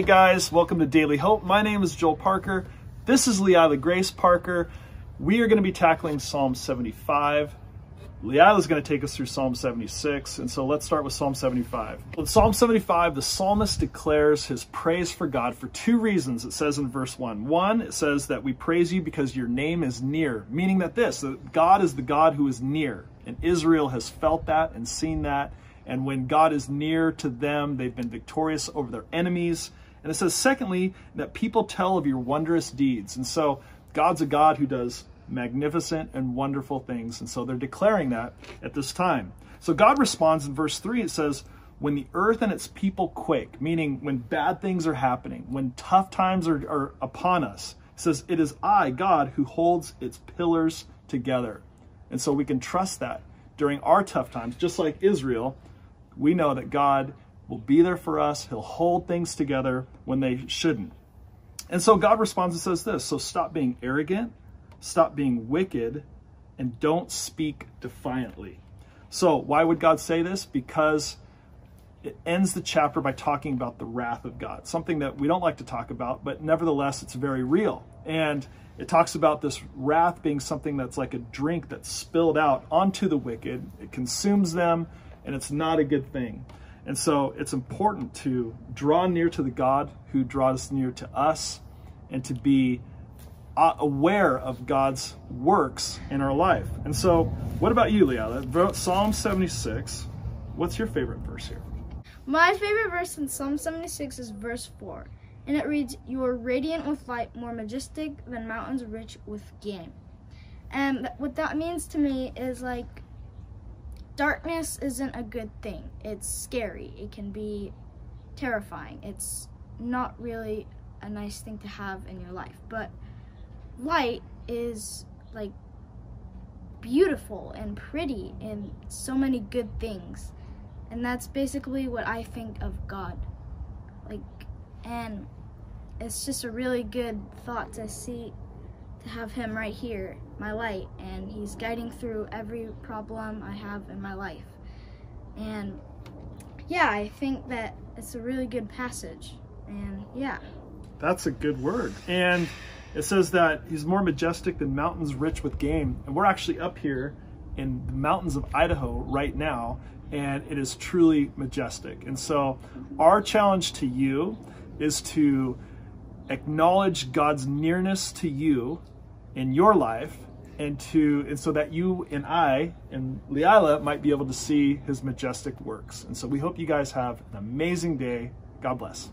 guys, welcome to Daily Hope. My name is Joel Parker. This is Leila Grace Parker. We are going to be tackling Psalm 75. Leila is going to take us through Psalm 76, and so let's start with Psalm 75. With Psalm 75, the psalmist declares his praise for God for two reasons. It says in verse 1. One, it says that we praise you because your name is near, meaning that God is the God who is near, and Israel has felt that and seen that. And when God is near to them, they've been victorious over their enemies. And it says, secondly, that people tell of your wondrous deeds. And so God's a God who does magnificent and wonderful things. And so they're declaring that at this time. So God responds in verse 3. It says, when the earth and its people quake, meaning when bad things are happening, when tough times are upon us, it says, it is I, God, who holds its pillars together. And so we can trust that during our tough times, just like Israel. We know that God will be there for us. He'll hold things together when they shouldn't. And so God responds and says this, so stop being arrogant, stop being wicked, and don't speak defiantly. So why would God say this? Because it ends the chapter by talking about the wrath of God, something that we don't like to talk about, but nevertheless, it's very real. And it talks about this wrath being something that's like a drink that's spilled out onto the wicked. It consumes them, and it's not a good thing. And so it's important to draw near to the God who draws near to us and to be aware of God's works in our life. And so what about you, Leila? Psalm 76. What's your favorite verse here? My favorite verse in Psalm 76 is verse 4. And it reads, you are radiant with light, more majestic than mountains rich with game. And what that means to me is like, darkness isn't a good thing. It's scary. It can be terrifying. It's not really a nice thing to have in your life. But light is like beautiful and pretty and so many good things. And that's basically what I think of God. And it's just a really good thought to see, to have him right here, my light, and he's guiding through every problem I have in my life. And yeah, I think that it's a really good passage. And yeah. That's a good word. And it says that he's more majestic than mountains rich with game. And we're actually up here in the mountains of Idaho right now, and it is truly majestic. And so our challenge to you is to acknowledge God's nearness to you in your life, and so that you and I and Leila might be able to see his majestic works. And so we hope you guys have an amazing day. God bless.